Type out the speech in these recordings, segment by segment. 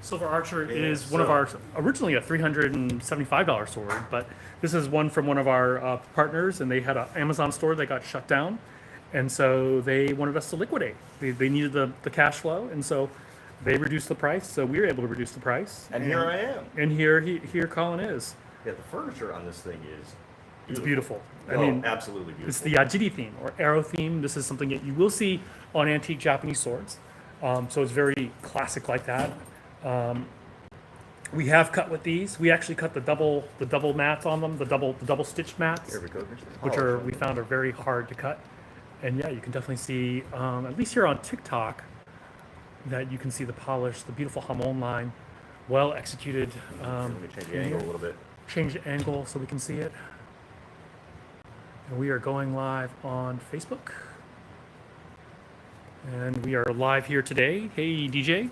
Silver Archer is one of our, originally a $375 sword, but this is one from one of our partners, and they had an Amazon store that got shut down, and so they wanted us to liquidate. They needed the cash flow, and so they reduced the price, so we were able to reduce the price. And here I am. And here Colin is. Yeah, the furniture on this thing is beautiful. It's beautiful. I mean, absolutely beautiful. It's the Yajiri theme or arrow theme. This is something that you will see on antique Japanese swords. So it's very classic like that. We have cut with these. We actually cut the double mats on them, the double stitched mats, which we found are very hard to cut. And yeah, you can definitely see, at least here on TikTok, that you can see the polish, the beautiful hamon line, well executed. Let me change the angle a little bit. Change the angle so we can see it. And we are going live on Facebook. And we are live here today. Hey, DJ.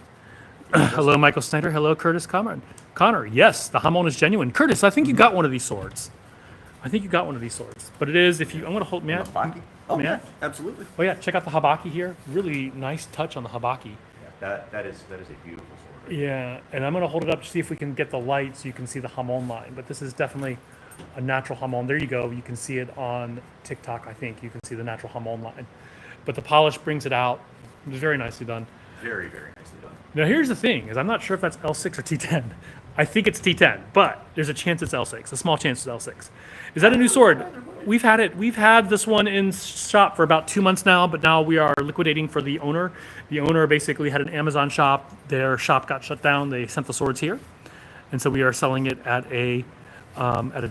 Hello, Michael Snyder. Hello, Curtis Connor. Yes, the hamon is genuine. Curtis, I think you got one of these swords. But it is, if you, I'm going to hold, man. Oh, yeah, absolutely. Oh, yeah, check out the habaki here. Really nice touch on the habaki. Yeah, that is a beautiful sword. Right? Yeah, and I'm going to hold it up to see if we can get the light so you can see the hamon line. But this is definitely a natural hamon. There you go. You can see it on TikTok, I think. You can see the natural hamon line. But the polish brings it out. It was very nicely done. Very, very nicely done. Now, here's the thing, is I'm not sure if that's L6 or T10. I think it's T10, but there's a chance it's L6, a small chance it's L6. Is that a new sword? We've had this one in shop for about 2 months now, but now we are liquidating for the owner. The owner basically had an Amazon shop. Their shop got shut down. They sent the swords here. And so we are selling it at a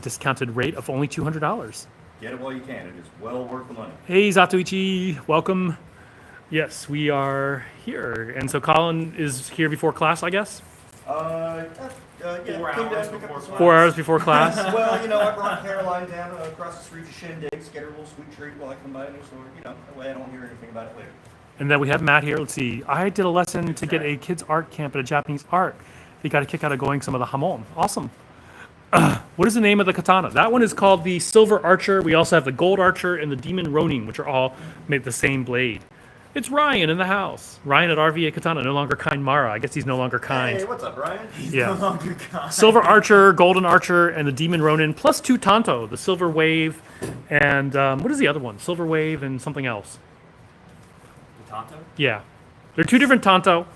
discounted rate of only $200. Get it while you can. It is well worth the money. Hey, Zatoichi, welcome. Yes, we are here. And so Colin is here before class, I guess? Yeah. 4 hours before class? Well, I brought Caroline down across the street to Shindig's, get her a little sweet treat while I come by a new sword. That way I don't hear anything about it later. And then we have Matt here. Let's see. I did a lesson to get a kids' art camp at a Japanese art. He got a kick out of going some of the hamon. Awesome. What is the name of the katana? That one is called the Silver Archer. We also have the Gold Archer and the Demon Ronin, which are all made the same blade. It's Ryan in the house. Ryan at RVA Katana, no longer kind Mara. I guess he's no longer kind. Hey, what's up, Ryan? He's no longer kind. Silver Archer, Golden Archer, and the Demon Ronin, plus 2 Tanto, the Silver Wave, and what is the other one? Silver Wave and something else. The Tanto? Yeah. They're 2 different Tanto,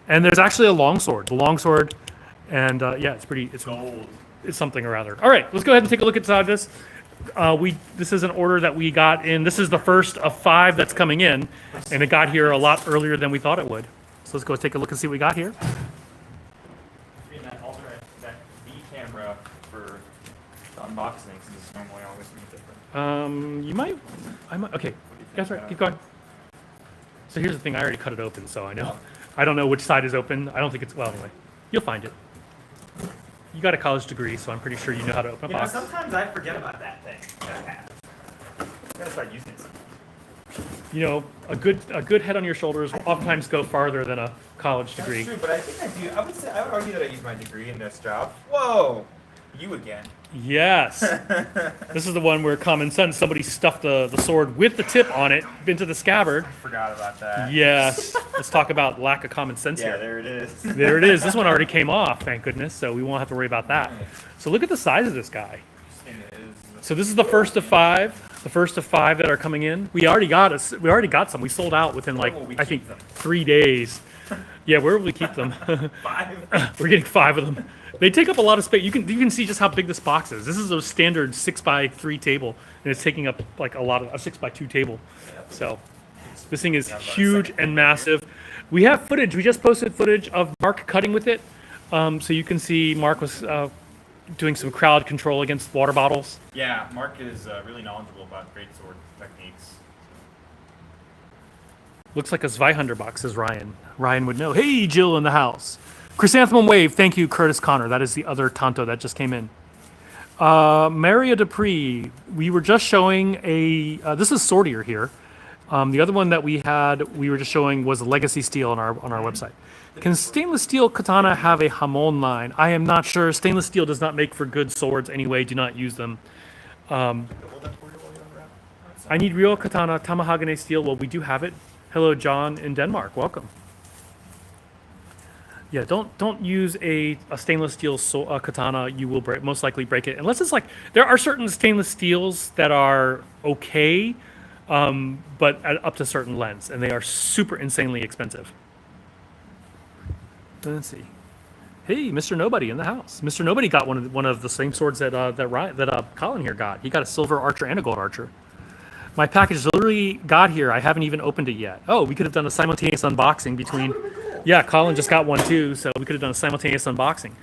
and there's actually a longsword. The longsword, and yeah, it's gold. It's something or other. All right, let's go ahead and take a look inside this. This is an order that we got in. This is the first of 5 that's coming in, and it got here a lot earlier than we thought it would. So let's go take a look and see what we got here. That B camera for the unboxing, since it's normally always different. I might. Okay, that's right. Keep going. So here's the thing. I already cut it open, so I know. I don't know which side is open. I don't think it's, well, anyway. You'll find it. You got a college degree, so I'm pretty sure you know how to open a box. Sometimes I forget about that thing that I have. I gotta start using it. A good head on your shoulders will oftentimes go farther than a college degree. That's true, but I think I do. I would argue that I use my degree in this job. Whoa! You again. Yes. This is the one where common sense, somebody stuffed the sword with the tip on it into the scabbard. Forgot about that. Yes. Let's talk about lack of common sense here. Yeah, there it is. There it is. This one already came off, thank goodness, so we won't have to worry about that. So look at the size of this guy. So this is the first of 5. The first of 5 that are coming in. We already got some. We sold out within I think 3 days. Yeah, where will we keep them? 5. We're getting 5 of them. They take up a lot of space. You can see just how big this box is. This is a standard 6x3 table, and it's taking up like a 6x2 table. So this thing is huge and massive. We have footage. We just posted footage of Mark cutting with it, so you can see Mark was doing some crowd control against water bottles. Yeah, Mark is really knowledgeable about greatsword techniques. Looks like a Zweihander box, says Ryan. Ryan would know. Hey, Jill in the house. Chrysanthemum Wave, thank you, Curtis Connor. That is the other Tanto that just came in. Maria Dupree, we were just showing this is Sortier here. The other one that we were just showing was Legacy Steel on our website. Can stainless steel katana have a hamon line? I am not sure. Stainless steel does not make for good swords anyway. Do not use them. I need real katana, tamahagane steel. Well, we do have it. Hello, John in Denmark. Welcome. Yeah, don't use a stainless steel katana. You will most likely break it. Unless it's like, there are certain stainless steels that are okay, but up to certain lengths, and they are super insanely expensive. Let's see. Hey, Mr. Nobody in the house. Mr. Nobody got one of the same swords that Colin here got. He got a silver archer and a gold archer. My package literally got here. I haven't even opened it yet. Oh, we could have done a simultaneous unboxing between. Yeah, Colin just got one too, so we could have done a simultaneous unboxing.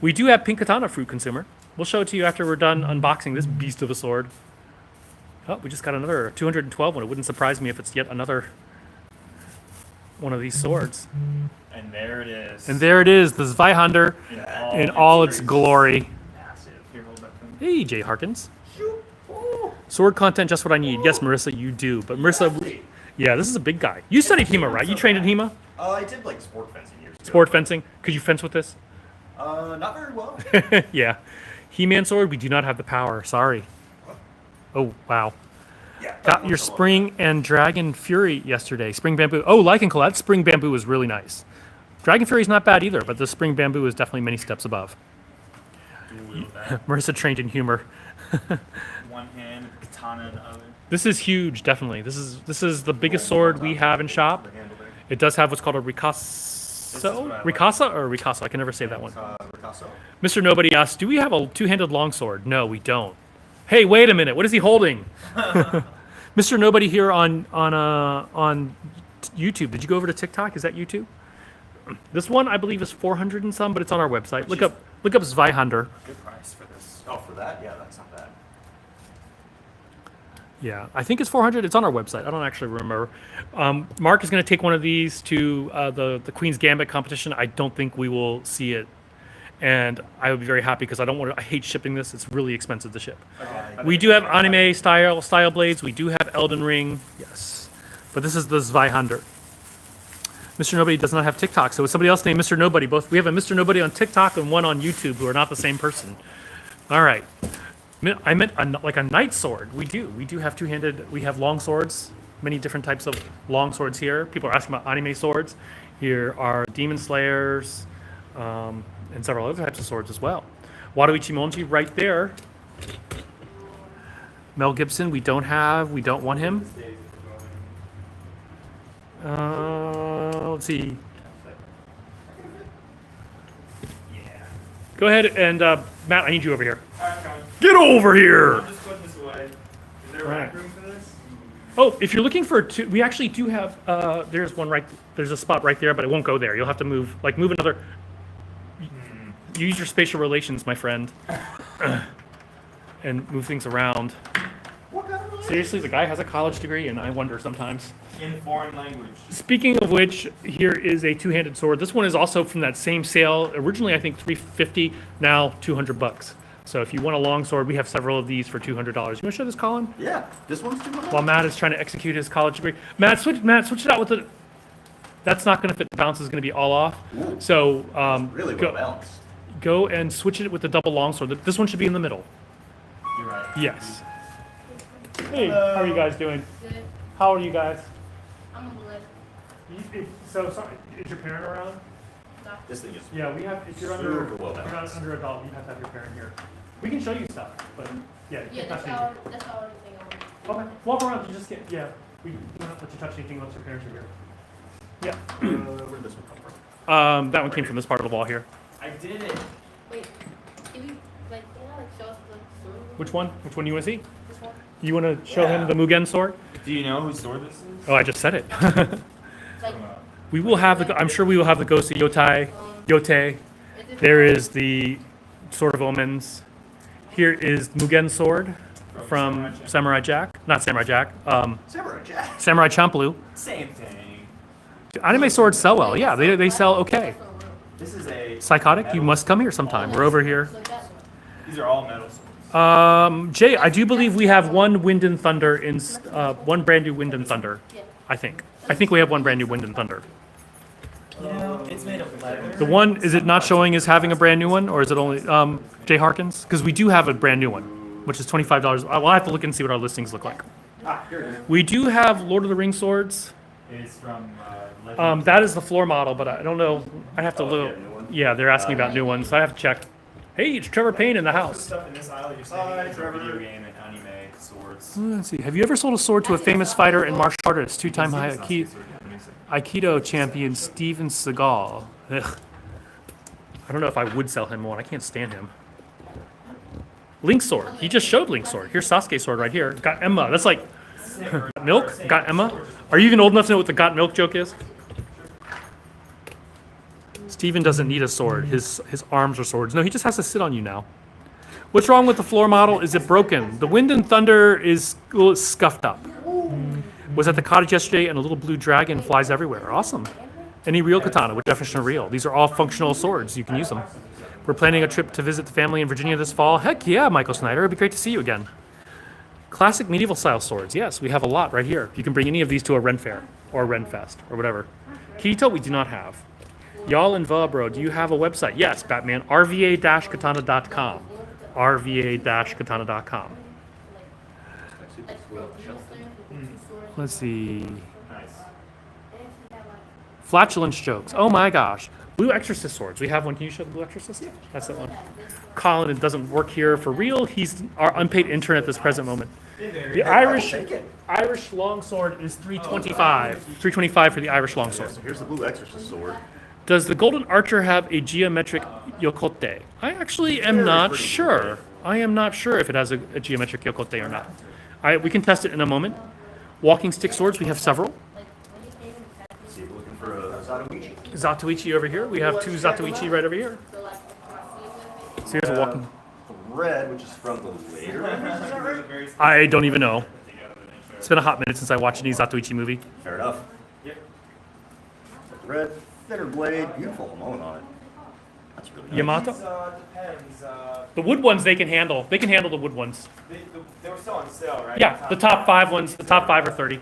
We do have pink katana fruit, consumer. We'll show it to you after we're done unboxing this beast of a sword. Oh, we just got another 212 one. It wouldn't surprise me if it's yet another one of these swords. And there it is. And there it is, the Zweihander in all its glory. Massive. Here, hold that thing. Hey, Jay Harkins. Sword content, just what I need. Yes, Marissa, you do. But Marissa, yeah, this is a big guy. You studied HEMA, right? You trained in HEMA? I did like sport fencing years ago. Sport fencing? Could you fence with this? Not very well. Yeah. He-Man sword, we do not have the power. Sorry. Oh, wow. Yeah. Got your Spring and Dragon Fury yesterday. Spring Bamboo. Oh, like and collab. Spring Bamboo is really nice. Dragon Fury is not bad either, but the Spring Bamboo is definitely many steps above. Marissa trained in humor. One hand, katana in the other. This is huge, definitely. This is the biggest sword we have in shop. It does have what's called a ricasso? Ricassa or ricasso? I can never say that one. Ricasso. Mr. Nobody asks, do we have a two-handed longsword? No, we don't. Hey, wait a minute. What is he holding? Mr. Nobody here on YouTube. Did you go over to TikTok? Is that YouTube? This one I believe is 400 and some, but it's on our website. Look up Zweihander. Good price for this. Oh, for that? Yeah, that's not bad. Yeah, I think it's 400. It's on our website. I don't actually remember. Mark is going to take one of these to the Queen's Gambit competition. I don't think we will see it, and I would be very happy because I hate shipping this. It's really expensive to ship. We do have anime style blades. We do have Elden Ring. Yes, but this is the Zweihander. Mr. Nobody does not have TikTok, so it's somebody else named Mr. Nobody. We have a Mr. Nobody on TikTok and one on YouTube who are not the same person. All right. I meant like a knight sword. We do have two-handed. We have long swords, many different types of long swords here. People are asking about anime swords. Here are demon slayers and several other types of swords as well. Wadawichi Monji right there. Mel Gibson, we don't want him. Let's see. Go ahead and Matt, I need you over here. Alright, coming. Get over here! I'll just put this away. Is there a rack room for this? Oh, if you're looking for two, we actually do have. There's one right. There's a spot right there, but it won't go there. You'll have to move another. Use your spatial relations, my friend, and move things around. Seriously, the guy has a college degree, and I wonder sometimes. In foreign language. Speaking of which, here is a two-handed sword. This one is also from that same sale. Originally, I think $350. Now $200. So if you want a long sword, we have several of these for $200. You want to show this, Colin? Yeah, this one's too much. While Matt is trying to execute his college degree. Matt, switch it out with the. That's not going to fit. The balance is going to be all off. Ooh, So really well balanced. go and switch it with the double longsword. This one should be in the middle. You're right. Yes. Hey, how are you guys doing? Good. How are you guys? I'm good. So sorry, is your parent around? This thing is. Yeah, we have. If you're Super well if you're not balanced. under adult, you have to have your parent here. We can show you stuff, but yeah, Yeah, that's that's the only thing I want. Okay, walk around. You just get We don't have to let you touch anything unless your parents are here. Yeah. Where did this one come from? That one came from this part of the wall here. I did it. Wait, can you show us the sword? Which one? Which one do you want to see? This one? You want to show him Yeah. the Mugen sword? Do you know whose sword this is? Oh, I just said it. Like, We will have the. I'm sure we will have the Ghost of Yote. is it There is the Sword of Omens. Here is Mugen sword from Samurai Jack. Not Samurai Jack. Samurai Jack. Samurai Champloo. Same thing. Anime swords sell well. Yeah, they sell okay. This is a. Psychotic, you must come here sometime. We're over here. like that one? These are all metal swords. Jay, I do believe we have one Wind and Thunder in one brand new Wind and Thunder. Yeah. I think we have one brand new Wind and Thunder. You know, it's made of leather. The one, is it not showing as having a brand new one, or is it only Jay Harkins? Because we do have a brand new one, which is $25. Well, I have to look and see what our listings look like. Ah, here it is. We do have Lord of the Rings swords. It's from That is the floor model, but I don't know. I have to look. Yeah, they're asking about new ones. So I have to check. Hey, it's Trevor Payne in the The house. stuff in this aisle you're Hi, saying is a Trevor. video game and anime swords. Let's see. Have you ever sold a sword to a famous fighter and martial artist, two-time Aikido champion Steven Seagal? Ugh. I don't know if I would sell him one. I can't stand him. Link sword. He just showed Link sword. Here's Sasuke sword right here. Got Emma. That's like milk. Got Emma. Are you even old enough to know what the got milk joke is? Steven doesn't need a sword. His arms are swords. No, he just has to sit on you now. What's wrong with the floor model? Is it broken? The wind and thunder is a little scuffed up. Was at the cottage yesterday and a little blue dragon flies everywhere. Awesome. Any real katana? What definition of real? These are all functional swords. You can use them. We're planning a trip to visit the family in Virginia this fall. Heck yeah, Michael Snyder. It'd be great to see you again. Classic medieval style swords. Yes, we have a lot right here. You can bring any of these to a Ren Fair or Ren Fest or whatever. Keto, we do not have. Y'all in Velbro, do you have a website? Yes, Batman. RVA-katana.com. RVA-katana.com. Let's see. Flatulence jokes. Oh my gosh. Blue Exorcist swords. We have one. Can you show the Blue Exorcist? Yeah, that's that one. Colin, it doesn't work here for real. He's our unpaid intern at this present moment. The Irish longsword is $325. $325 for the Irish longsword. So here's the blue exorcist sword. Does the Golden Archer have a geometric yokote? I actually am not sure. I am not sure if it has a geometric yokote or not. We can test it in a moment. Walking stick swords, we have several. See, we're looking for a Zatoichi. Zatoichi over here. We have two Zatoichi right over here. So here's a walking. Red, which is from the later. Is that right? I don't even know. It's been a hot minute since I watched any Zatoichi movie. Fair enough. Yep. Red, thinner blade, beautiful amount on it. That's really nice. Yamato? Depends. The wood ones they can handle. They can handle the wood ones. They were still on sale, right? Yeah, the top 5 ones. The top 5 are 30.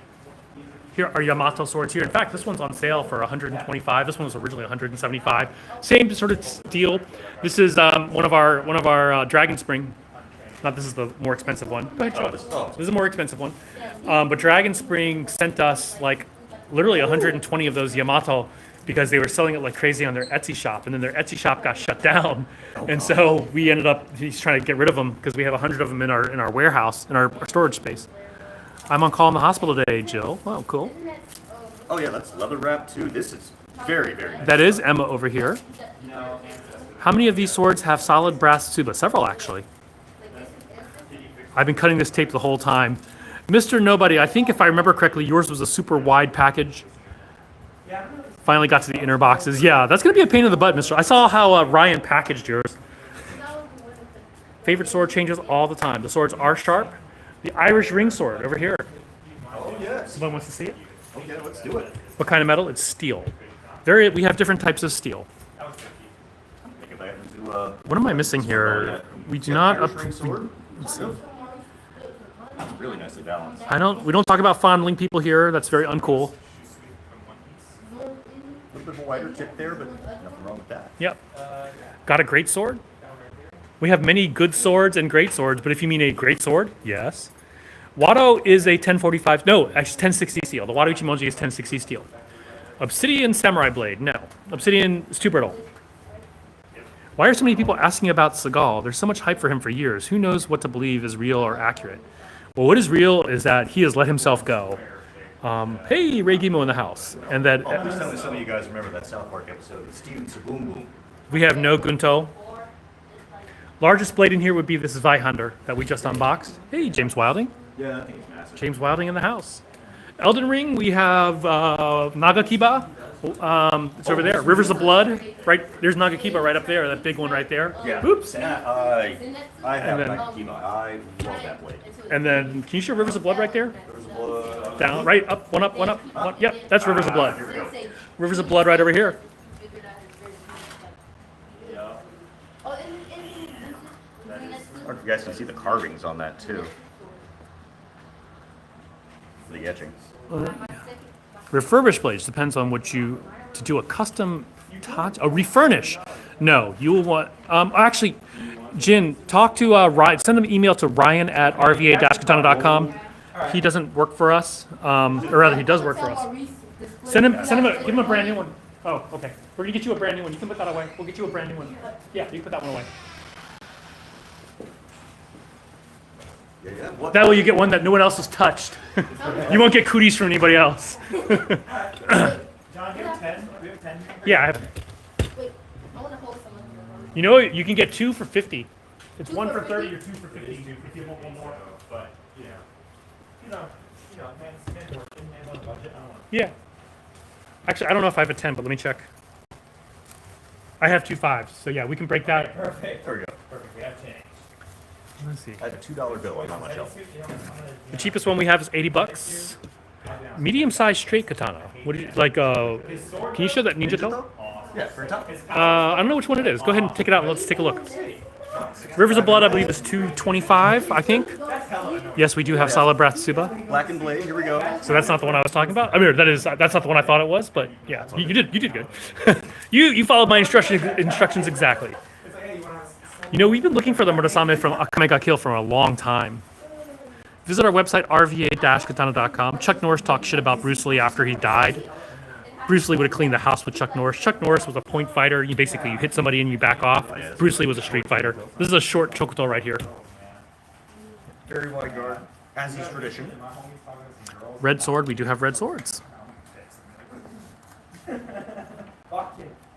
Here are Yamato swords here. In fact, this one's on sale for 125. This one was originally 175. Same sort of deal. This is one of our Dragon Spring. Not this is the more expensive one. Go ahead, show us. This is a more expensive one. But Dragon Spring sent us like literally 120 of those Yamato because they were selling it like crazy on their Etsy shop, and then their Etsy shop got shut down, and so we ended up he's trying to get rid of them because we have 100 of them in our warehouse in our storage space. I'm on call in the hospital today, Jill. Wow, cool. Oh yeah, that's leather wrap too. This is very, very nice. That is Emma over here. How many of these swords have solid brass tsuba? Several, actually. I've been cutting this tape the whole time. Mr. Nobody, I think if I remember correctly, yours was a super wide package. Finally got to the inner boxes. Yeah, that's going to be a pain in the butt, Mr. I saw how Ryan packaged yours. Favorite sword changes all the time. The swords are sharp. The Irish ring sword over here. Oh yes. Someone wants to see it? Okay, let's do it. What kind of metal? It's steel. We have different types of steel. Think if I have to do What am I missing here? We do not. Irish ring sword. Really nicely balanced. We don't talk about fondling people here. That's very uncool. A little bit of a wider tip there, but nothing wrong with that. Yep. Got a great sword? We have many good swords and great swords, but if you mean a great sword, yes. Wado is a 1045, no, actually 1060 steel. The Wado Ichimoji is 1060 steel. Obsidian Samurai Blade, no. Obsidian is too brittle. Why are so many people asking about Seagal? There's so much hype for him for years. Who knows what to believe is real or accurate? Well, what is real is that he has let himself go. Hey, Ray Gimo in the house. And that Oh, please tell me some of you guys remember that South Park episode with Steven Saboom. we have no Gunto. Largest blade in here would be this Zweihander that we just unboxed. Hey, James Wilding. Yeah, I think it's massive. James Wilding in the house. Elden Ring, we have Nagakiba. It's over there. Rivers of Blood. Right there's Nagakiba right up there. That big one right there. Yeah. Oops. I have then- Nike. I love that blade. And then can you show Rivers of Blood right there? There's a blood. Down, right, up, one up, one up. One, yep, that's Rivers of Blood. Here we go. Rivers of Blood right over here. I don't know if you guys can see the carvings on that too. The etching. Refurbished blades depends on what to do a custom touch. A refurnish. No, you will want. Actually, Jin, talk to Ryan. Send an email to Ryan at rva-katana.com. He doesn't work for us, or rather, he does work for us. Send him, give him a brand new one. Oh, okay. We're gonna get you a brand new one. You can put that away. We'll get you a brand new one. Yeah, you can put that one away. Yeah. What? That way you get one that no one else has touched. You won't get cooties from anybody else. John, do you have 10? Do we have 10 here? Yeah, I have, Wait, I want to hold some of them. you know, you can get 2 for 50. It's Two 1 for for 30 50? or 2 for 50 if you want one more. But, man's working, man's on a budget, I don't want Yeah. Actually, I don't know if I have a 10, but let me check. I have 2 5s, so yeah, we can break that. Perfect. There we go. Perfect, we have 10. Let's see. I had a $2 bill on my shelf. The cheapest one we have is 80 bucks. Medium-sized straight katana. What do you like? Can you show that ninja toe? Yeah, for a top. I don't know which one it is. Go ahead and take it out and let's take a look. Rivers of Blood, I believe, is 225. I think. Yes, we do have solid brass tsuba. Black and Blade, here we go. So that's not the one I was talking about. I mean, that's not the one I thought it was. But yeah, you did good. you followed my instructions exactly. You know, we've been looking for the Murasame from Akame ga Kill for a long time. Visit our website, RVA-Katana.com. Chuck Norris talked shit about Bruce Lee after he died. Bruce Lee would have cleaned the house with Chuck Norris. Chuck Norris was a point fighter. You hit somebody and you back off. Bruce Lee was a street fighter. This is a short chokuto right here. Very wide guard, as is tradition. Red sword, we do have red swords.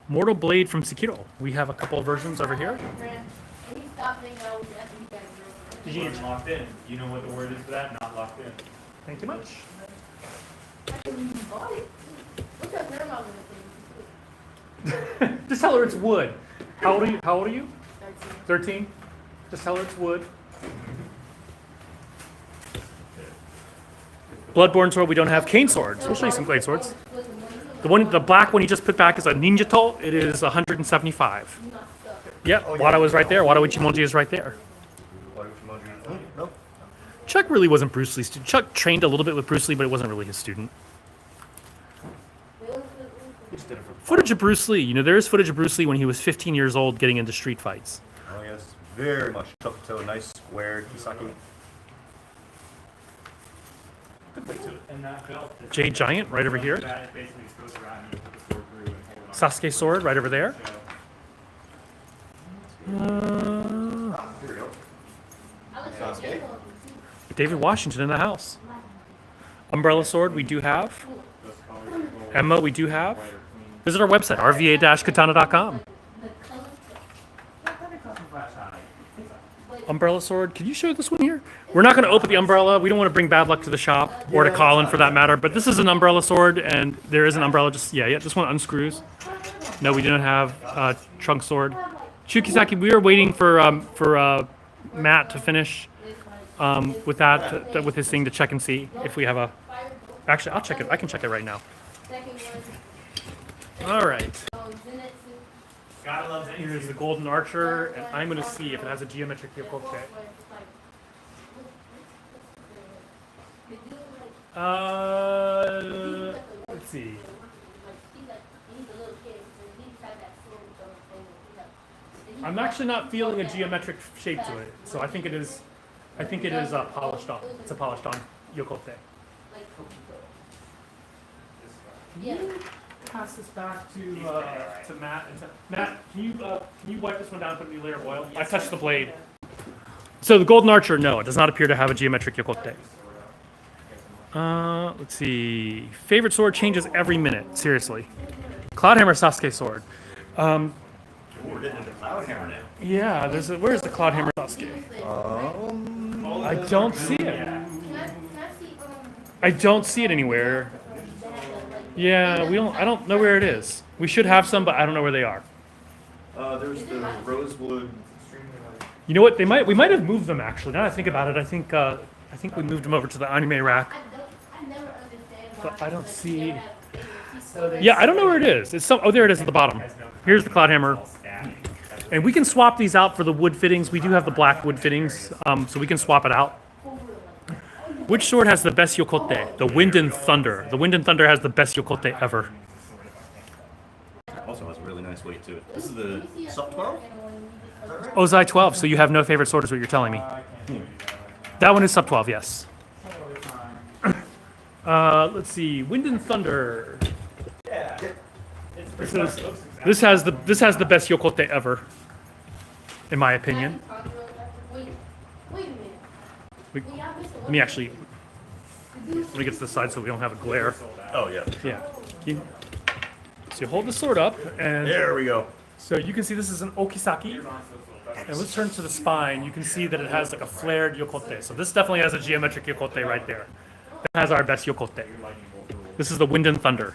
Mortal Blade from Sekiro. We have a couple of versions over here. Fran, and he stopped thinking I was asking you guys girls. Did you locked in? You know what the word is for that? Not locked in. Thank you much. You bought it. What's your grandma gonna think? Just tell her it's wood. How old are you? 13. 13? Just tell her it's wood. Bloodborne sword, we don't have. Cane swords. We'll show you some blade swords. The black one you just put back is a ninja toe. It is 175. Yep, Wada was right there. Wada Ichimoji is right there. Nope. Chuck really wasn't Bruce Lee's student. Chuck trained a little bit with Bruce Lee, but it wasn't really his student. Footage of Bruce Lee. You know, there is footage of Bruce Lee when he was 15 years old getting into street fights. Oh yes, very much toe, nice square kisaki. And that belt is Jade Giant right over here. that basically just goes around and you put the sword through and hold it on. Sasuke sword right over there. Here we go. Sasuke. David Washington in the house. Umbrella sword we do have. Emma we do have. Visit our website, rva-katana.com. Umbrella sword. Can you show this one here? We're not going to open the umbrella. We don't want to bring bad luck to the shop or to Colin for that matter. But this is an umbrella sword, and there is an umbrella. This one unscrews. No, we do not have trunk sword. Chukisaki, we are waiting for Matt to finish with that with his thing to check and see if we have a. Actually, I'll check it. I can check it right now. All right. Gotta love it. Here's the golden archer, and I'm going to see if it has a geometric yokoke. Let's see. I'm actually not feeling a geometric shape to it, so I think it is. Polished on. It's a polished on yokote. Yeah. Pass this back to Matt. Matt, can you wipe this one down and put a new layer of oil? I touched the blade. So the golden archer, no, it does not appear to have a geometric yokote. Let's see. Favorite sword changes every minute. Seriously. Cloudhammer Sasuke sword. We're getting into Cloudhammer now. Yeah, where's the Cloudhammer Sasuke? I don't see it. I don't see it anywhere. Yeah, I don't know where it is. We should have some, but I don't know where they are. There's the rosewood. You know what? We might have moved them actually. Now that I think about it, I think we moved them over to the anime rack. But I don't see. Yeah, I don't know where it is. There it is at the bottom. Here's the Cloudhammer. And we can swap these out for the wood fittings. We do have the black wood fittings, so we can swap it out. Which sword has the best yokote? The Wind and Thunder. The Wind and Thunder has the best yokote ever. Also has a really nice weight to it. This is the sub 12? Ozai 12, so you have no favorite sword is what you're telling me. That one is sub 12, yes. Let's see. Wind and Thunder. This has the best yokote ever, in my opinion. Wait a minute. We- We got Mr. Let me actually let me get to the side so we don't have a glare. Oh, yeah. Yeah. So you hold the sword up, and There we go. so you can see this is an okisaki. And let's turn to the spine. You can see that it has like a flared yokote. So this definitely has a geometric yokote right there. That has our best yokote. This is the Wind and Thunder.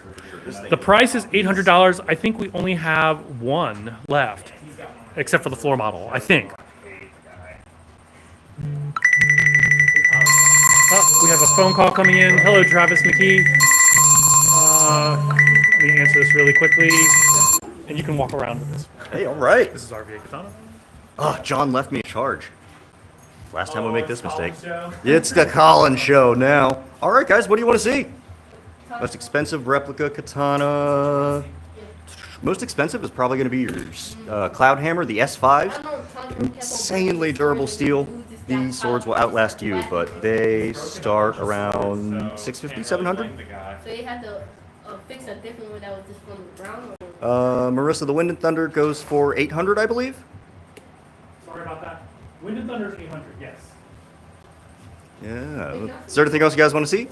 The price is $800. I think we only have one left, except for the floor model, I think. Oh, we have a phone call coming in. Hello, Travis McKee. Let me answer this really quickly. And you can walk around with this. Hey, all right. This is RVA Katana. Ah, John left me a charge. Last time we make this mistake. It's the Colin show now. All right, guys, what do you want to see? Most expensive replica katana. Most expensive is probably going to be your Cloud Hammer, the S5. Insanely durable steel. These swords will outlast you, but they start around $650, $700. So you had to fix a different one that was just from the ground? Marissa, the Wind and Thunder goes for $800, I believe. Sorry about that. Wind and Thunder is 800, yes. Yeah. Is there anything else you guys want to see?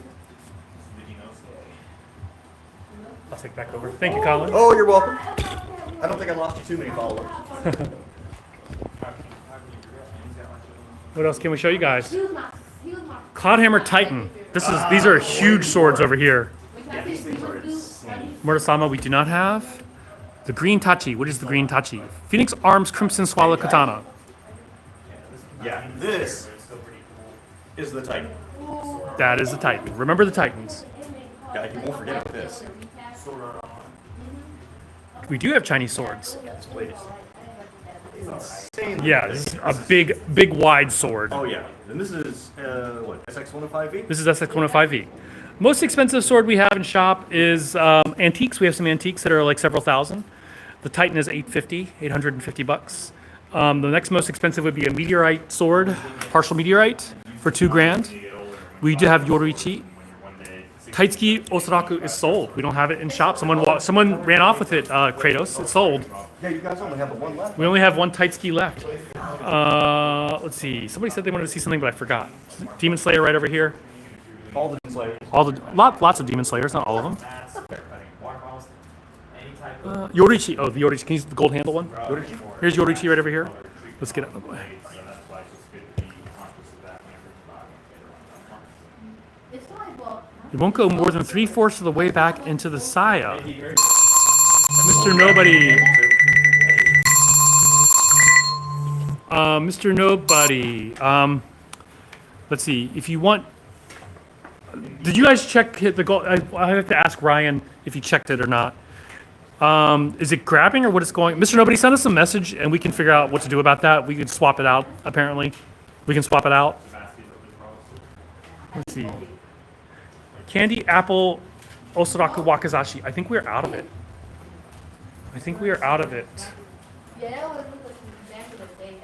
I'll take back over. Thank you, Colin. Oh, you're welcome. I don't think I lost you too many followers. What else can we show you guys? He was my Cloudhammer Titan. These are huge swords over here. Murasama, we do not have. The Green Tachi. What is the Green Tachi? Phoenix Arms Crimson Swallow Katana. Yeah, this is the Titan. That is the Titan. Remember the Titans. Yeah, you won't forget this. We do have Chinese swords. This blade is insanely Yeah, this is a big, wide sword. Oh yeah, and this is what, SX105V? This is SX105V. Most expensive sword we have in shop is antiques. We have some antiques that are like several thousand. The Titan is $850 bucks. The next most expensive would be a meteorite sword, partial meteorite, for $2,000. We do have Yorichi. Taitsuki Osaraku is sold. We don't have it in shop. Someone ran off with it, Kratos. It's sold. Yeah, you guys only have the one left. We only have one Taitsuki left. Let's see. Somebody said they wanted to see something, but I forgot. Demon Slayer right over here. All the Slayers. Lots of Demon Slayers, not all of them. Yorichi. Oh, the Yorichi. Can you use the gold handle one? Here's Yorichi right over here. Let's get out of the way. It won't go more than 3/4 of the way back into the saya. Mr. Nobody. Mr. Nobody. Let's see. If you want. Did you guys check the gold? I have to ask Ryan if he checked it or not. Is it grabbing or what is going? Mr. Nobody, send us a message and we can figure out what to do about that. We could swap it out. Apparently, we can swap it out. Let's see. Candy apple Osaraku Wakizashi. I think we're out of it. Yeah, that was back in the day.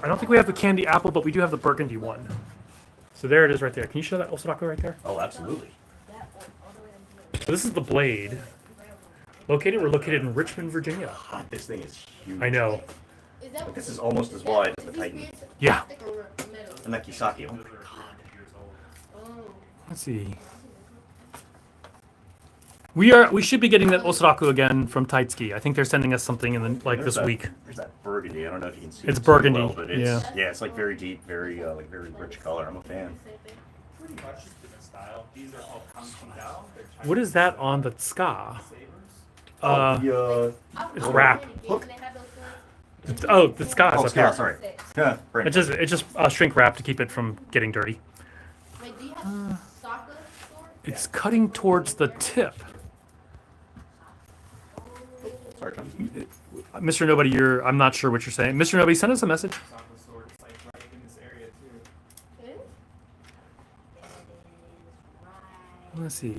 I don't think we have the candy apple, but we do have the burgundy one. So there it is right there. Can you show that Osaraku right there? Oh, absolutely. So this is the blade. We're located in Richmond, Virginia. God, this thing is huge. I know. Is that, This is almost as wide as the Titan. Yeah. plastic or metal? And that Kisaki. Oh my god. Oh. Let's see. We should be getting that Osaraku again from Taitsuki. I think they're sending us something in the, There's this that- week. There's that burgundy. I don't know if you can see It's it too burgundy, well, but it's, yeah. it's like very deep, very very rich color. I'm a fan. Pretty much just different style. These are all kanki down. They're Chinese What is that on the ska? sabers. It's wrap. Hook. Oh, the ska is Oh, up Scott, here. sorry. Yeah, It's just shrink wrap to keep it from getting dirty. Wait, do you have soccer sword? It's cutting towards the tip. Sorry, Tom. Mr. Nobody, I'm not sure what you're saying. Mr. Nobody, send us a message. Soccer sword is like right in this area too. Let's see.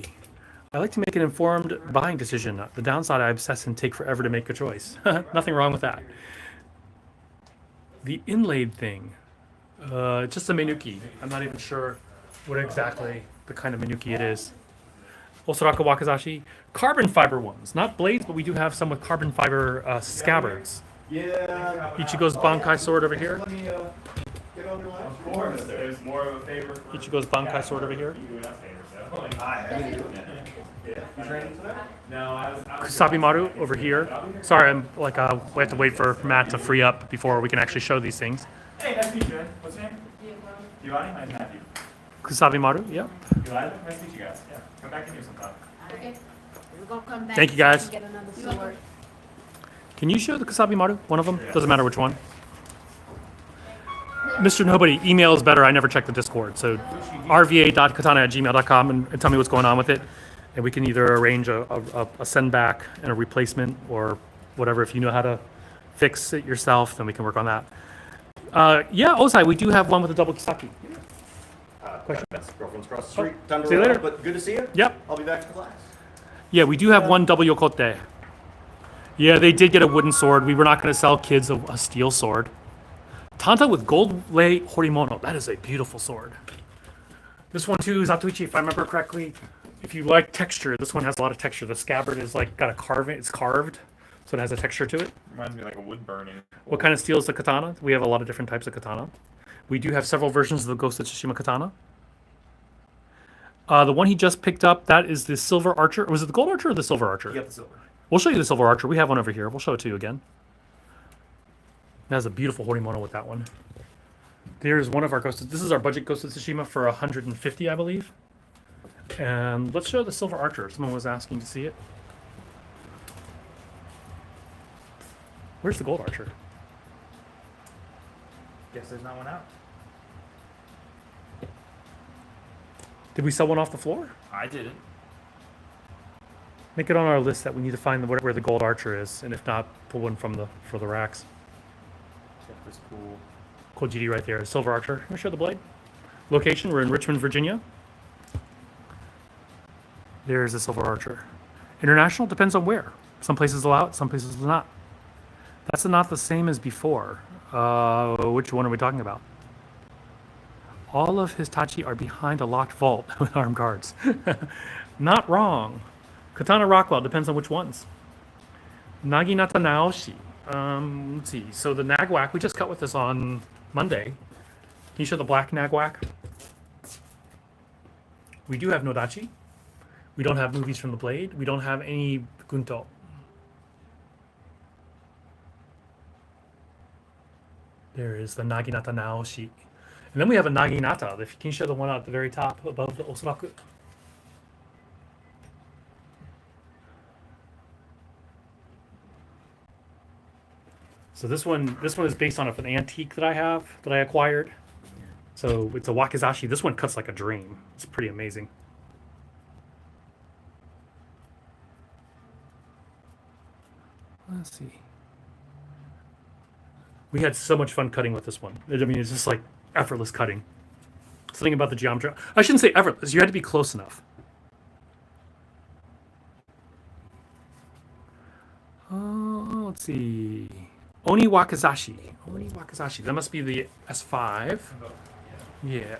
I like to make an informed buying decision. The downside, I obsess and take forever to make a choice. Nothing wrong with that. The inlaid thing. Just a Menuki. I'm not even sure what exactly the kind of Menuki it is. Osaraka Wakizashi. Carbon fiber ones. Not blades, but we do have some with carbon fiber scabbards. Yeah. Ichigo's Bankai sword over here. Let me get on your lap. Of course, there's more of a favor for Ichigo's Bankai sword over here. you doing us favors, so. Like, I didn't do it. yeah. You training today? No, I was Kusabimaru over here. Sorry, I'm like we have to wait for Matt to free up before we can actually show these things. Hey, nice to meet you, man. What's your name? Giovanni? Nice to meet you. Kusabimaru, yep. Eliza? Nice to meet you guys. Yeah. Come back in here sometime. Okay. We're gonna come back. Thank you, guys. and Get another sword. Can you show the Kusabimaru? One of them? Doesn't matter which one. Mr. Nobody, email is better. I never check the Discord. So rva.katana@gmail.com and tell me what's going on with it. And we can either arrange a send back and a replacement or whatever. If you know how to fix it yourself, then we can work on that. Yeah, Osai, we do have one with a double Kisaki. Question? Girlfriend's across the street. Time to See you roll, later. But good to see you. Yep. I'll be back to class. Yeah, we do have one double Yokote. Yeah, they did get a wooden sword. We were not going to sell kids a steel sword. Tanta with gold lei horimono. That is a beautiful sword. This one too, Zatoichi, if I remember correctly, if you like texture, this one has a lot of texture. The scabbard is like got a carving, it's carved, so it has a texture to it. Reminds me of like a wood burning. What kind of steel is the katana? We have a lot of different types of katana. We do have several versions of the Ghost of Tsushima katana. The one he just picked up, that is the silver archer. Was it the gold archer or the silver archer? Yep, the silver. We'll show you the silver archer. We have one over here. We'll show it to you again. It has a beautiful horimono with that one. There's one of our Ghost. This is our budget Ghost of Tsushima for 150, I believe. And let's show the silver archer. Someone was asking to see it. Where's the gold archer? Guess there's not one out. Did we sell one off the floor? I didn't. Make it on our list that we need to find where the gold archer is, and if not, pull one from for the racks. Check this cool. Cool GD right there. Silver archer. Can we show the blade? Location, we're in Richmond, Virginia. There's the silver archer. International depends on where. Some places allow it, some places do not. That's not the same as before. Which one are we talking about? All of his tachi are behind a locked vault with armed guards. Not wrong. Katana Rockwell, depends on which ones. Naginata Naoshi. Let's see. So the Nagwak, we just cut with this on Monday. Can you show the black Nagwak? We do have Nodachi. We don't have movies from the blade. We don't have any Gunto. There is the Naginata Naoshi. And then we have a Naginata. If you can show the one at the very top above the Osuraku. So this one is based on an antique that I have, that I acquired. So it's a wakizashi. This one cuts like a dream. It's pretty amazing. Let's see. We had so much fun cutting with this one. I mean, it's just like effortless cutting. Something about the geometry. I shouldn't say effortless. You had to be close enough. Let's see. Oni Wakizashi. Oni Wakizashi. That must be the S5. Yeah.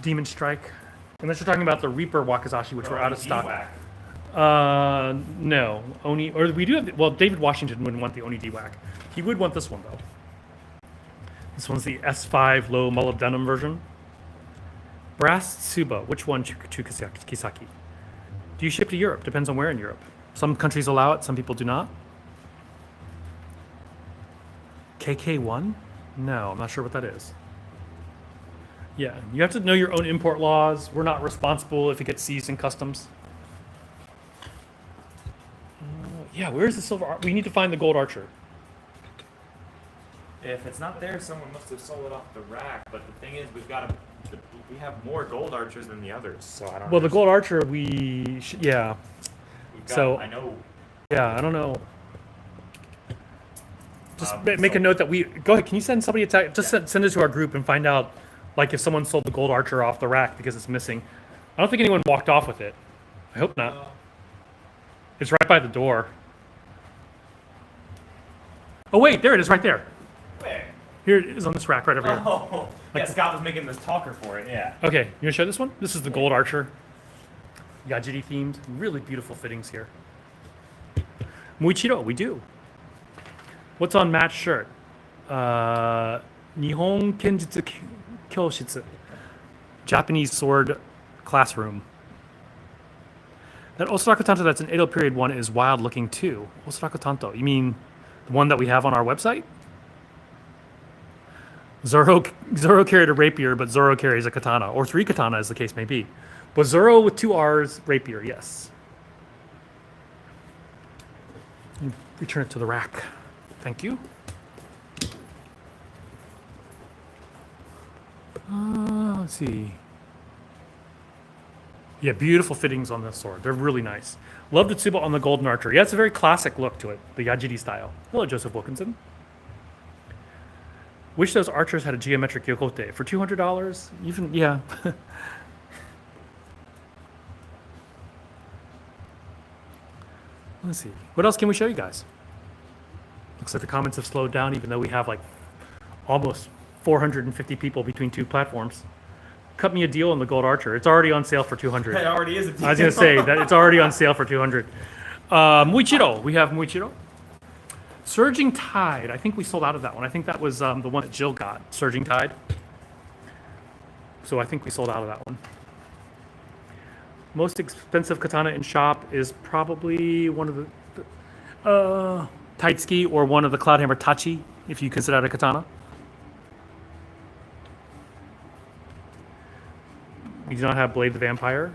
Demon Strike. Unless you're talking about the Reaper Wakizashi, which were out of stock. No. Oni, or we do have, well, David Washington wouldn't want the Oni D-Wack. He would want this one, though. This one's the S5 low molybdenum version. Brass Tsuba. Which one, Kisaki? Do you ship to Europe? Depends on where in Europe. Some countries allow it, some people do not. KK1? No, I'm not sure what that is. Yeah, you have to know your own import laws. We're not responsible if it gets seized in customs. Yeah, where's the silver? We need to find the gold archer. If it's not there, someone must have sold it off the rack. But the thing is, we have more gold archers than the others. So I don't. Well, the gold archer, yeah. So I know. Yeah, I don't know. Just make a note that go ahead. Can you send somebody a text? Just send it to our group and find out, like, if someone sold the gold archer off the rack because it's missing. I don't think anyone walked off with it. I hope not. It's right by the door. Oh wait, there it is, right there. Where? Here it is on this rack, right over here. Oh, yeah. Scott was making this talker for it. Yeah. Okay, you gonna show this one? This is the gold archer. Yajiri themed. Really beautiful fittings here. Muichiro, we do. What's on Matt's shirt? Nihon Kenjutsu Kyoshitsu. Japanese sword classroom. That Osaka Tanto that's an Edo period one is wild looking too. Osaka Tanto, you mean the one that we have on our website? Zoro carried a rapier, but Zoro carries a katana, or 3 katana as the case may be. But Zoro with 2 R's, rapier, yes. Return it to the rack. Thank you. Let's see. Yeah, beautiful fittings on this sword. They're really nice. Love the tsuba on the golden archer. Yeah, it's a very classic look to it, the Yajiri style. Hello, Joseph Wilkinson. Wish those archers had a geometric yokote. For $200? Even, yeah. Let's see. What else can we show you guys? Looks like the comments have slowed down, even though we have like almost 450 people between 2 platforms. Cut me a deal on the Gold Archer. It's already on sale for $200. It already is a deal. I was going to say that it's already on sale for $200. Muichiro. We have Muichiro. Surging Tide. I think we sold out of that one. I think that was the one that Jill got. Surging Tide. So I think we sold out of that one. Most expensive katana in shop is probably one of the Taitsuki or one of the Cloudhammer Tachi, if you consider that a katana. We do not have Blade the Vampire.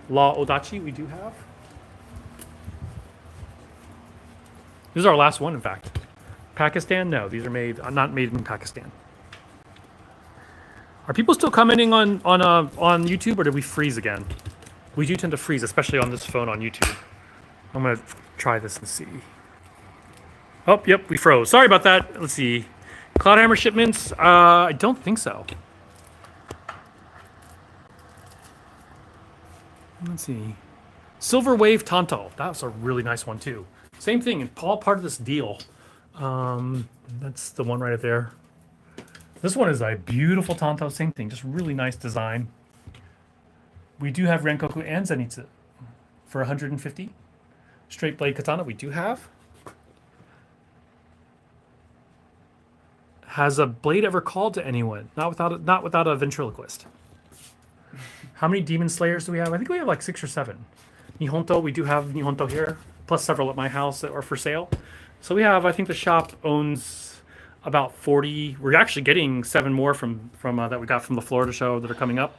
Law Odachi, we do have. This is our last one, in fact. Pakistan? No, these are not made in Pakistan. Are people still commenting on YouTube, or did we freeze again? We do tend to freeze, especially on this phone on YouTube. I'm gonna try this and see. Oh, yep, we froze. Sorry about that. Let's see. Cloudhammer shipments? I don't think so. Let's see. Silver Wave Tonto. That was a really nice one too. Same thing, and all part of this deal. That's the one right up there. This one is a beautiful Tonto. Same thing, just really nice design. We do have Renkoku and Zenitsu for 150. Straight blade katana we do have. Has a blade ever called to anyone? Not without a ventriloquist. How many Demon Slayers do we have? I think we have like 6 or 7. Nihonto, we do have Nihonto here, plus several at my house that are for sale. So we have, I think the shop owns about 40. We're actually getting 7 more from that we got from the Florida show that are coming up.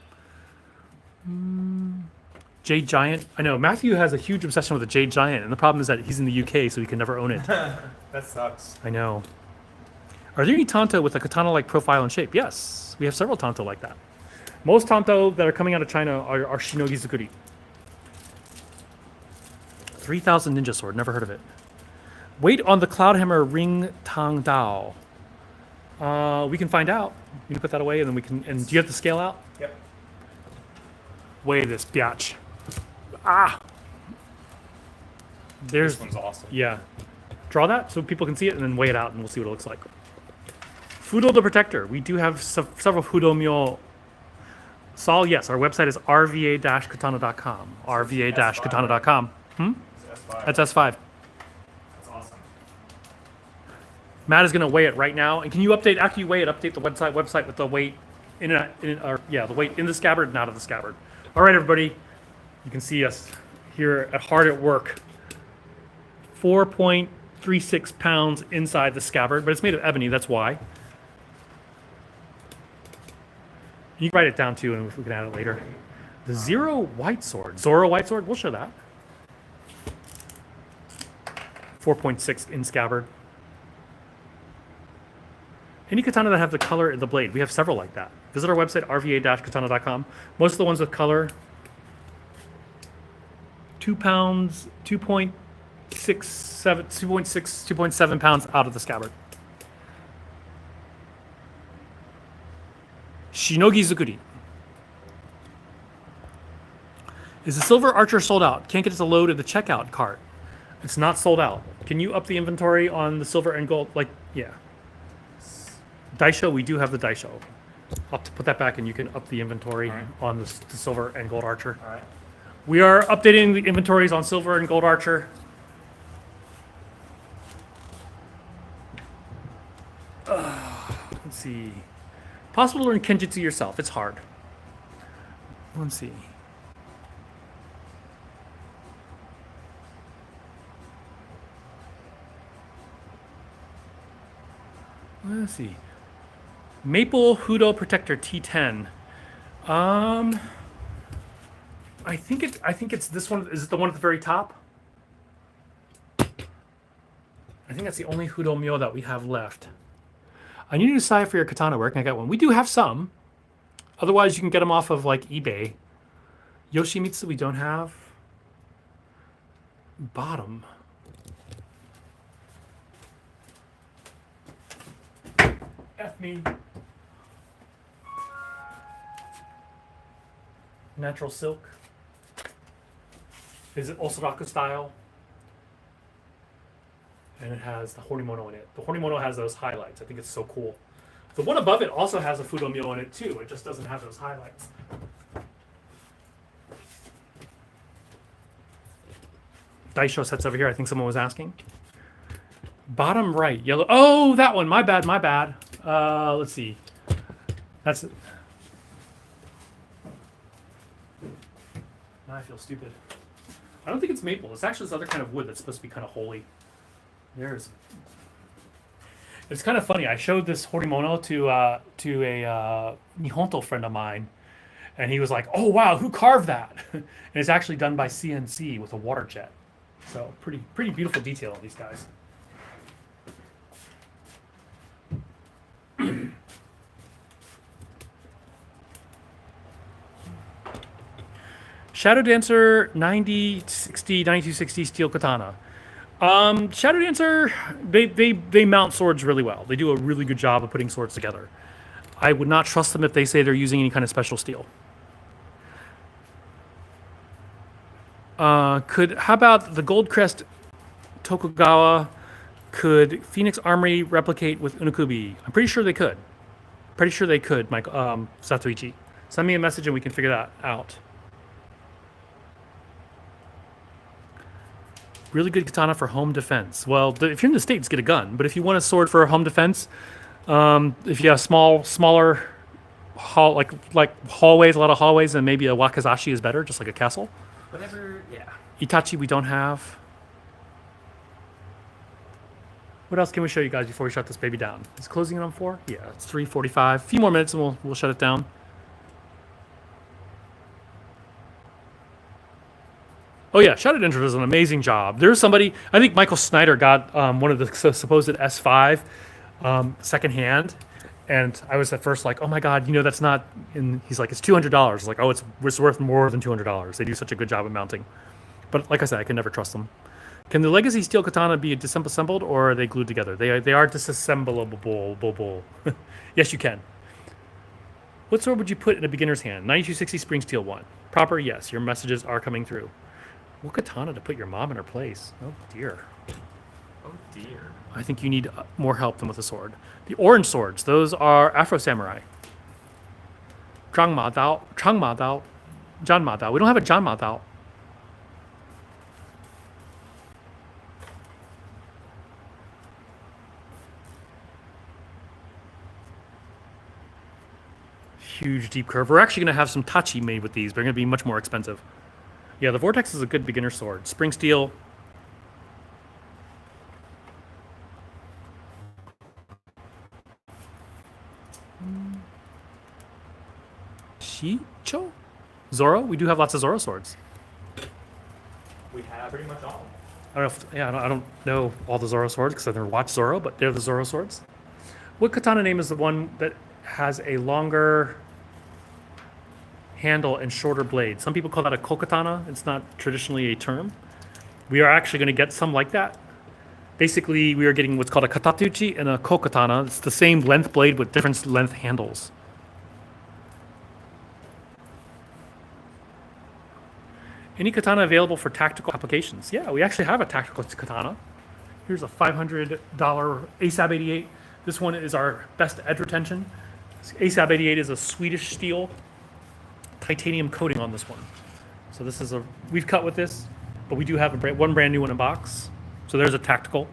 Jade Giant. I know, Matthew has a huge obsession with the Jade Giant, and the problem is that he's in the UK, so he can never own it. That sucks. I know. Are there any Tonto with a katana-like profile and shape? Yes, we have several Tonto like that. Most Tonto that are coming out of China are Shinogi Zukuri. 3000 Ninja Sword, never heard of it. Weight on the Cloudhammer Ring Tang Dao. We can find out. You can put that away, and then we can. And do you have to scale out? Yep. Weigh this biatch. Ah. There's. This one's awesome. Yeah. Draw that so people can see it, and then weigh it out, and we'll see what it looks like. Fudo the Protector. We do have several Fudomyo. Saul, yes, our website is rva-katana.com. rva-katana.com. That's S5. That's awesome. Matt is going to weigh it right now. And can you update, after you weigh it, update the website with the weight the weight in the scabbard and out of the scabbard. All right, everybody. You can see us here at hard at work. 4.36 pounds inside the scabbard, but it's made of ebony, that's why. You can write it down too, and we can add it later. The Zoro White Sword. Zoro White Sword, we'll show that. 4.6 in scabbard. Any katana that have the color in the blade, we have several like that. Visit our website, rva-katana.com. Most of the ones with color, 2 pounds, 2.7 pounds out of the scabbard. Shinogi Zukuri. Is the Silver Archer sold out? Can't get it to load in the checkout cart. It's not sold out. Can you up the inventory on the silver and gold? Like, yeah. Daisho, we do have the Daisho. I'll have to put that back and you can up the inventory on the silver and gold Archer. All right. We are updating the inventories on silver and gold archer. Let's see. Possible to learn Kenjutsu yourself. It's hard. Let's see. Let's see. Maple Hudo Protector T10. I think it's this one. Is it the one at the very top? I think that's the only Hudo Myo that we have left. I need to decide for your katana. Where can I get one? We do have some. Otherwise, you can get them off of like eBay. Yoshimitsu, we don't have. Bottom. F me. Natural silk. Is it Osaraku style? And it has the Horimono in it. The Horimono has those highlights. I think it's so cool. The one above it also has a Fudomyo in it too. It just doesn't have those highlights. Daisho sets over here. I think someone was asking. Bottom right, yellow. Oh, that one. My bad. My bad. Let's see. That's it. Now I feel stupid. I don't think it's maple. It's actually this other kind of wood that's supposed to be kind of holy. There's. It's kind of funny. I showed this Horimono to a Nihonto friend of mine, and he was like, "Oh wow, who carved that?" And it's actually done by CNC with a water jet. So pretty beautiful detail on these guys. Shadow Dancer 9060 9260 steel katana. Shadow Dancer, they mount swords really well. They do a really good job of putting swords together. I would not trust them if they say they're using any kind of special steel. How about the Gold Crest Tokugawa? Could Phoenix Armory replicate with Unukubi? I'm pretty sure they could. Pretty sure they could, Mike, Satoichi. Send me a message and we can figure that out. Really good katana for home defense. Well, if you're in the States, get a gun. But if you want a sword for home defense, if you have smaller like hallways, a lot of hallways, then maybe a wakizashi is better, just like a castle. Whatever, yeah. Itachi we don't have. What else can we show you guys before we shut this baby down? Is closing it on 4? Yeah, it's 3:45. A few more minutes and we'll shut it down. Oh yeah, Shadow Dancer does an amazing job. There's somebody, I think Michael Snyder got one of the supposed S5 secondhand, and I was at first like, oh my god, that's not. And he's like, it's $200. I was like, oh, it's worth more than $200. They do such a good job of mounting. But like I said, I can never trust them. Can the Legacy Steel Katana be disassembled or are they glued together? They are disassemblable. Yes, you can. What sword would you put in a beginner's hand? 9260 Spring Steel 1. Proper, yes. Your messages are coming through. What katana to put your mom in her place? Oh dear. Oh dear. I think you need more help than with a sword. The orange swords, those are Afro Samurai. Zhangma Dao, Janma Dao. We don't have a Janma Dao. Huge deep curve. We're actually going to have some tachi made with these. They're going to be much more expensive. Yeah, the Vortex is a good beginner sword. Spring steel. Shicho? Zoro? We do have lots of Zoro swords. We have pretty much all. I don't know all the Zoro swords because I've never watched Zoro, but they're the Zoro swords. What katana name is the one that has a longer handle and shorter blade? Some people call that a kokatana. It's not traditionally a term. We are actually going to get some like that. Basically, we are getting what's called a katatuchi and a kokatana. It's the same length blade with different length handles. Any katana available for tactical applications? Yeah, we actually have a tactical katana. Here's a $500 ASAB 88. This one is our best edge retention. ASAB 88 is a Swedish steel. Titanium coating on this one. So this is we've cut with this, but we do have one brand new one in box. So there's a tactical.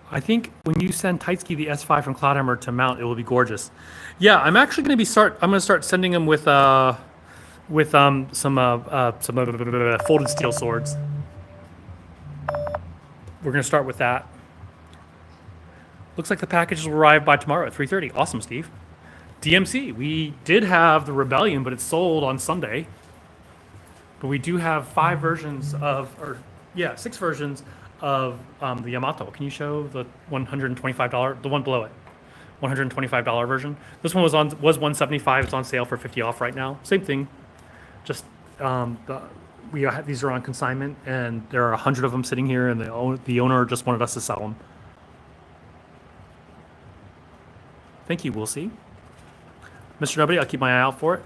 I think when you send Taitsuki the S5 from Cloudhammer to mount, it will be gorgeous. Yeah, I'm actually going to I'm going to start sending them with some folded steel swords. We're going to start with that. Looks like the packages will arrive by tomorrow at 3:30. Awesome, Steve. DMC, we did have the Rebellion, but it's sold on Sunday. But we do have 6 versions of the Yamato. Can you show the $125, the one below it, $125 version? This one was $175. It's on sale for 50 off right now. Same thing, just these are on consignment, and there are 100 of them sitting here, and the owner just wanted us to sell them. Thank you. We'll see, Mr. Nobody. I'll keep my eye out for it.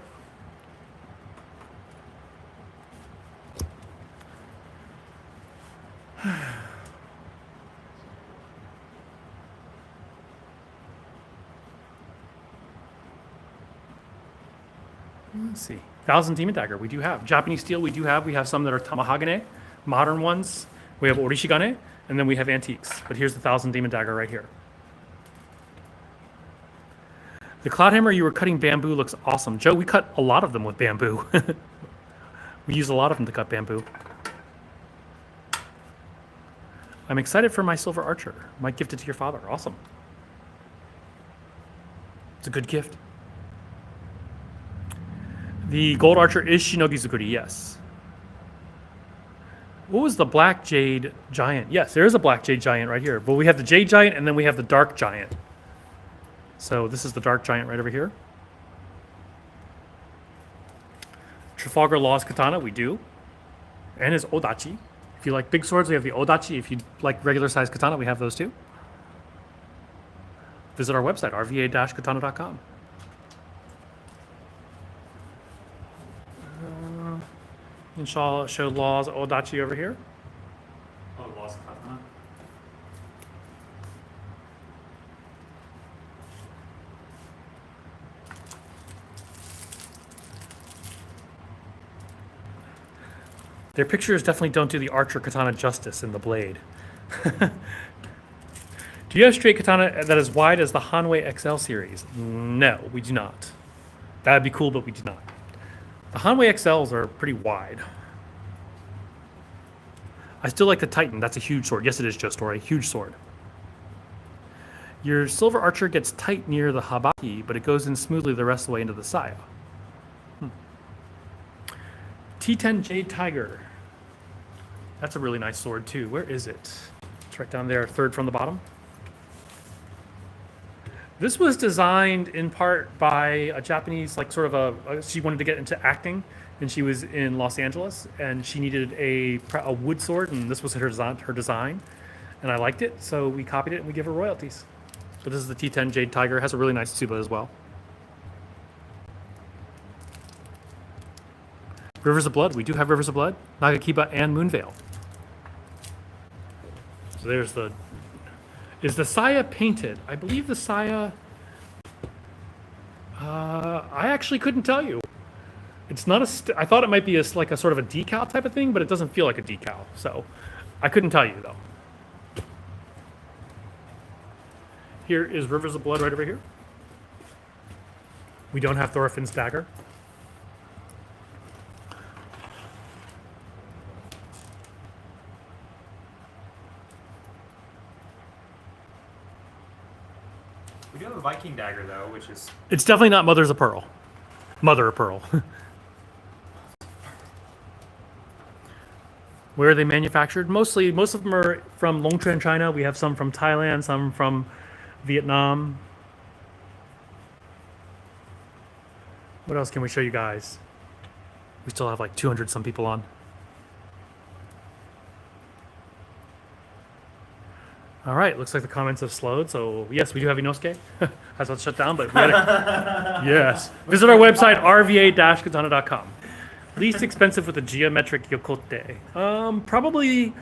Let's see. 1,000 Demon Dagger, we do have. Japanese steel, we do have. We have some that are Tamahagane, modern ones. We have Orishigane, and then we have antiques. But here's the 1,000 Demon Dagger right here. The Cloudhammer, you were cutting bamboo, looks awesome. Joe, we cut a lot of them with bamboo. We use a lot of them to cut bamboo. I'm excited for my Silver Archer. Might gift it to your father. Awesome. It's a good gift. The Gold Archer is Shinogi Zukuri, yes. What was the Black Jade Giant? Yes, there is a Black Jade Giant right here. But we have the Jade Giant, and then we have the Dark Giant. So this is the Dark Giant right over here. Trafalgar Law's Katana, we do. And his Odachi. If you like big swords, we have the Odachi. If you like regular size katana, we have those too. Visit our website, rva-katana.com. Inshallah, show Law's Odachi over here. Oh, Law's Katana. Their pictures definitely don't do the Archer Katana justice in the blade. Do you have straight katana that is wide as the Hanwei XL series? No, we do not. That would be cool, but we do not. The Hanwei XLs are pretty wide. I still like the Titan. That's a huge sword. Yes, it is, Joe Story. Huge sword. Your Silver Archer gets tight near the Habaki, but it goes in smoothly the rest of the way into the Saya. T10 Jade Tiger. That's a really nice sword, too. Where is it? It's right down there, third from the bottom. This was designed in part by a Japanese, like sort of she wanted to get into acting, and she was in Los Angeles, and she needed a wood sword, and this was her design, and I liked it, so we copied it, and we give her royalties. So this is the T10 Jade Tiger. It has a really nice tsuba as well. Rivers of Blood. We do have Rivers of Blood, Nagakiba, and Moonveil. So there's the... Is the Saya painted? I believe the Saya... I actually couldn't tell you. It's not a... I thought it might be like a sort of a decal type of thing, but it doesn't feel like a decal. So I couldn't tell you, though. Here is Rivers of Blood right over here. We don't have Thorfinn's dagger. We do have a Viking dagger though, which is It's definitely not Mother of Pearl. Mother of Pearl. Where are they manufactured? Most of them are from Longchuan, China. We have some from Thailand, some from Vietnam. What else can we show you guys? We still have like 200 some people on. All right, looks like the comments have slowed. So yes, we do have Inosuke. I was about to shut down, but we had yes. Visit our website, rva-katana.com. Least expensive with a geometric yokote. Probably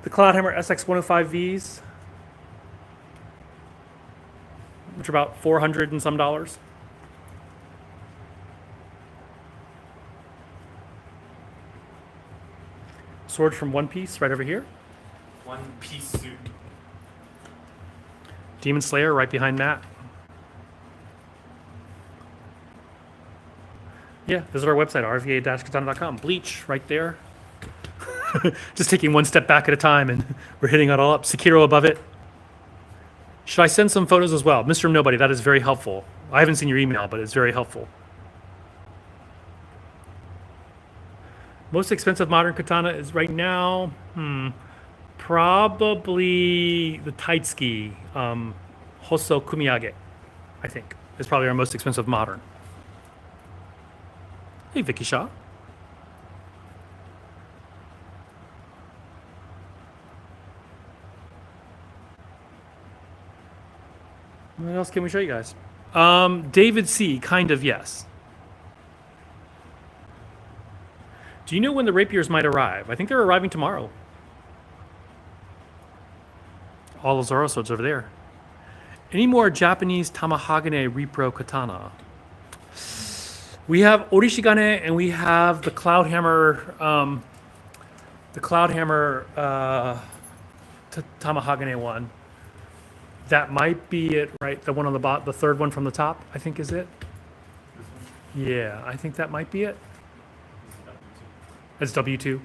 the Cloudhammer SX105Vs, which are about $400 and some dollars. Sword from One Piece right over here. One piece suit. Demon Slayer right behind Matt. Yeah, visit our website, rva-katana.com. Bleach right there. Just taking one step back at a time, and we're hitting it all up. Sekiro above it. Should I send some photos as well? Mr. Nobody, that is very helpful. I haven't seen your email, but it's very helpful. Most expensive modern katana is right now, probably the Taitsuki Hoso Kumiage, I think, is probably our most expensive modern. Hey, Vicky Shaw. What else can we show you guys? David C, kind of, yes. Do you know when the rapiers might arrive? I think they're arriving tomorrow. All the Zoro swords over there. Any more Japanese Tamahagane Repro Katana? We have Orishigane and we have the Cloudhammer, Tamahagane one. That might be it, right? The one on the bottom, the third one from the top, I think is it. Yeah, I think that might be it. It's W2.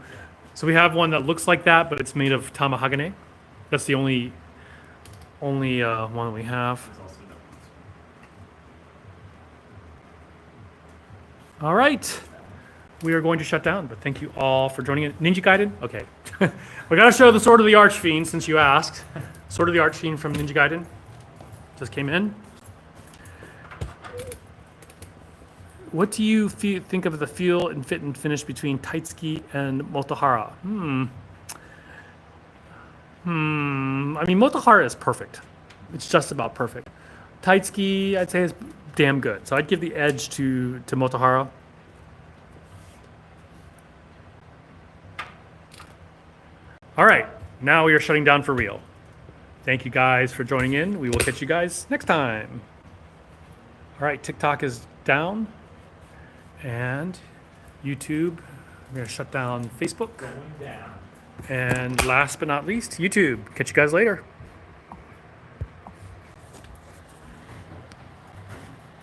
So we have one that looks like that, but it's made of Tamahagane. That's the only one we have. All right. We are going to shut down, but thank you all for joining in. Ninja Gaiden? Okay. We got to show the Sword of the Archfiend since you asked. Sword of the Archfiend from Ninja Gaiden. Just came in. What do you think of the feel and fit and finish between Taitsuki and Motohara? I mean, Motohara is perfect. It's just about perfect. Taitsuki, I'd say, is damn good. So I'd give the edge to Motohara. All right, now we are shutting down for real. Thank you guys for joining in. We will catch you guys next time. All right, TikTok is down. And YouTube, we're going to shut down Facebook. Going down. And last but not least, YouTube. Catch you guys later.